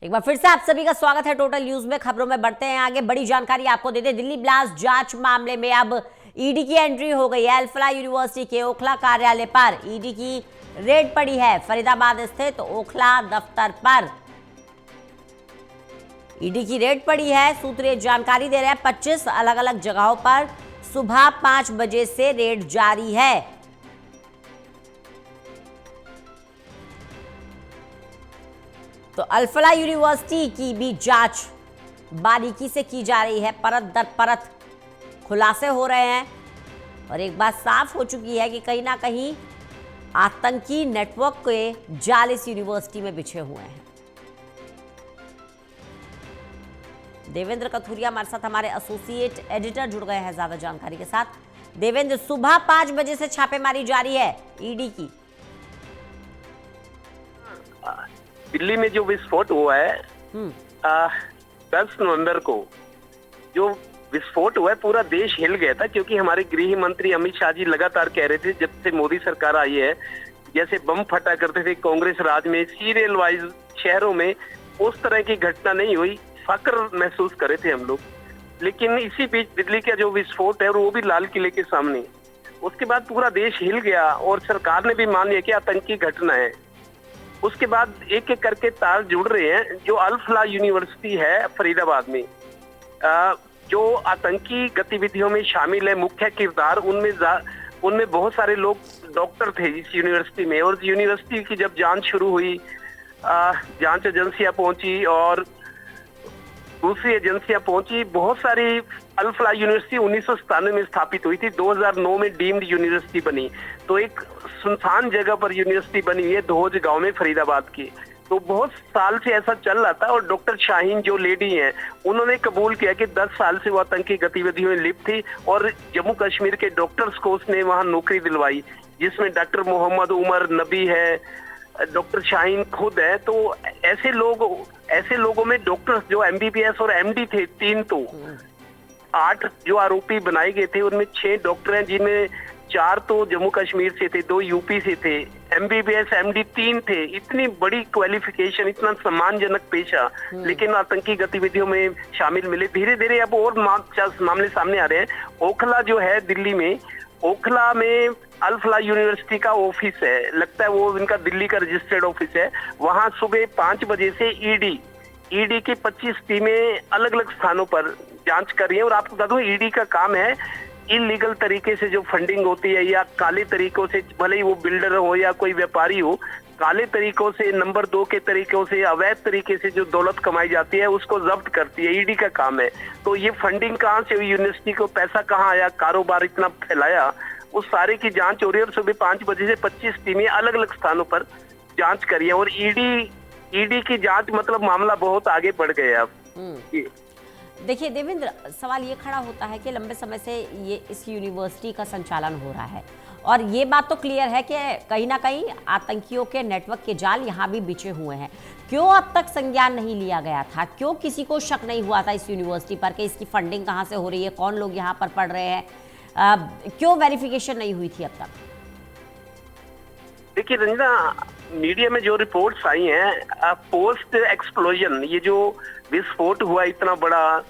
एक बार फिर से आप सभी का स्वागत है टोटल न्यूज में। खबरों में बढ़ते हैं आगे। बड़ी जानकारी आपको दे दें, दिल्ली ब्लास्ट जांच मामले में अब ईडी की एंट्री हो गई है। अल-फलाह यूनिवर्सिटी के ओखला कार्यालय पर ईडी की रेड पड़ी है। फरीदाबाद स्थित ओखला दफ्तर पर ईडी की रेड पड़ी है। सूत्र जानकारी दे रहे हैं 25 अलग अलग जगहों पर सुबह 5 बजे से रेड जारी है। तो अल-फलाह यूनिवर्सिटी की भी जांच बारीकी से की जा रही है। परत दर परत खुलासे हो रहे हैं और एक बात साफ हो चुकी है कि कहीं ना कहीं आतंकी नेटवर्क के जाल इस यूनिवर्सिटी में बिछे हुए हैं। देवेंद्र कथुरिया हमारे साथ, हमारे एसोसिएट एडिटर जुड़ गए हैं ज्यादा जानकारी के साथ। देवेंद्र, सुबह 5 बजे से छापेमारी जारी है ईडी की। दिल्ली में जो विस्फोट हुआ है 10 नवंबर को जो विस्फोट हुआ है, पूरा देश हिल गया था, क्योंकि हमारे गृह मंत्री अमित शाह जी लगातार कह रहे थे जब से मोदी सरकार आई है, जैसे बम फटा करते थे कांग्रेस राज में, सीरियल वाइज शहरों में उस तरह की घटना नहीं हुई, फक्र महसूस करे थे हम लोग। लेकिन इसी बीच दिल्ली का जो विस्फोट है वो भी लाल किले के सामने, उसके बाद पूरा देश हिल गया और सरकार ने भी मान लिया कि आतंकी घटना है। उसके बाद एक एक करके तार जुड़ रहे हैं। जो अल-फलाह यूनिवर्सिटी है फरीदाबाद में, जो आतंकी गतिविधियों में शामिल है मुख्य किरदार, उनमें बहुत सारे लोग डॉक्टर थे इस यूनिवर्सिटी में। और यूनिवर्सिटी की जब जांच शुरू हुई, जांच एजेंसियां पहुंची और दूसरी एजेंसियां पहुंची, बहुत सारी। अल-फलाह यूनिवर्सिटी 1997 में स्थापित हुई थी, 2009 में डीम्ड यूनिवर्सिटी बनी। तो एक सुनसान जगह पर यूनिवर्सिटी बनी हुई है धोज गांव में फरीदाबाद की। तो बहुत साल से ऐसा चल रहा था और डॉक्टर शाहीन जो लेडी हैं, उन्होंने कबूल किया कि 10 साल से वो आतंकी गतिविधियों में लिप्त थी और जम्मू कश्मीर के डॉक्टर्स को उसने वहां नौकरी दिलवाई, जिसमें डॉक्टर मोहम्मद उमर नबी है, डॉक्टर शाहीन खुद है। तो ऐसे लोगों में डॉक्टर्स जो एमबीबीएस और एमडी थे 3, तो 8 जो आरोपी बनाए गए थे उनमें 6 डॉक्टर हैं, जिनमें 4 तो जम्मू कश्मीर से थे, 2 यूपी से थे। एमबीबीएस एमडी 3 थे। इतनी बड़ी क्वालिफिकेशन, इतना सम्मानजनक पेशा, लेकिन आतंकी गतिविधियों में शामिल मिले। धीरे धीरे अब और मामले सामने आ रहे हैं। ओखला जो है दिल्ली में, ओखला में अल-फलाह यूनिवर्सिटी का ऑफिस है, लगता है वो इनका दिल्ली का रजिस्टर्ड ऑफिस है। वहां सुबह 5 बजे से ईडी की 25 टीमें अलग अलग स्थानों पर जांच कर रही है। और आपको बता दूं, ईडी का काम है इलीगल तरीके से जो फंडिंग होती है या काले तरीकों से, भले ही वो बिल्डर हो या कोई व्यापारी हो, काले तरीकों से, नंबर 2 के तरीकों से, अवैध तरीके से जो दौलत कमाई जाती है उसको जब्त करती है। ईडी का काम है। तो ये फंडिंग कहाँ से हुई, यूनिवर्सिटी को पैसा कहाँ आया, कारोबार इतना फैलाया, उस सारे की जांच हो रही है। और सुबह 5 बजे से 25 टीमें अलग अलग स्थानों पर जांच करी है। और ईडी की जांच मतलब मामला बहुत आगे बढ़ गया अब। देखिए देवेंद्र, सवाल ये खड़ा होता है कि लंबे समय से ये इस यूनिवर्सिटी का संचालन हो रहा है और ये बात तो क्लियर है कि कहीं ना कहीं आतंकियों के नेटवर्क के जाल यहाँ भी बिछे हुए हैं। क्यों अब तक संज्ञान नहीं लिया गया था? क्यों किसी को शक नहीं हुआ था इस यूनिवर्सिटी पर कि इसकी फंडिंग कहाँ से हो रही है, कौन लोग यहाँ पर पढ़ रहे हैं? क्यों वेरिफिकेशन नहीं हुई थी अब तक? देखिए रंजना, मीडिया में जो रिपोर्ट्स आई हैं, पोस्ट एक्सप्लोजन, ये जो विस्फोट हुआ इतना बड़ा,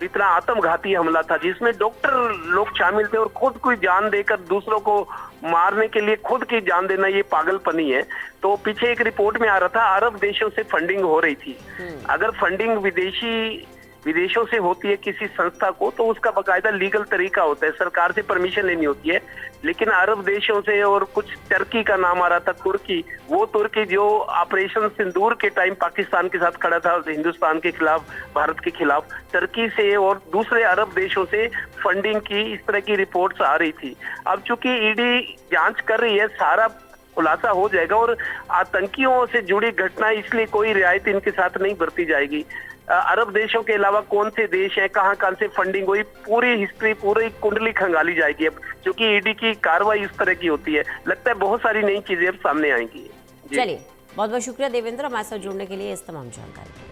इतना आत्मघाती हमला था जिसमें डॉक्टर लोग शामिल थे और खुद कोई जान देकर दूसरों को मारने के लिए खुद की जान देना, ये पागलपनी है। तो पीछे एक रिपोर्ट में आ रहा था अरब देशों से फंडिंग हो रही थी। अगर फंडिंग विदेशों से होती है किसी संस्था को, तो उसका बाकायदा लीगल तरीका होता है, सरकार से परमिशन लेनी होती है। लेकिन अरब देशों से, और कुछ टर्की का नाम आ रहा था, तुर्की जो ऑपरेशन सिंदूर के टाइम पाकिस्तान के साथ खड़ा था हिंदुस्तान के खिलाफ, भारत के खिलाफ, टर्की से और दूसरे अरब देशों से फंडिंग की इस तरह की रिपोर्ट्स आ रही थी। अब चूंकि ईडी जांच कर रही है, सारा खुलासा हो जाएगा और आतंकियों से जुड़ी घटना, इसलिए कोई रियायत इनके साथ नहीं बरती जाएगी। अरब देशों के अलावा कौन से देश हैं, कहां कहां से फंडिंग हुई, पूरी हिस्ट्री, पूरी कुंडली खंगाली जाएगी अब, क्योंकि ईडी की कार्रवाई इस तरह की होती है। लगता है बहुत सारी नई चीजें अब सामने आएंगी। चलिए, बहुत बहुत शुक्रिया देवेंद्र हमारे साथ जुड़ने के लिए, इस तमाम जानकारी।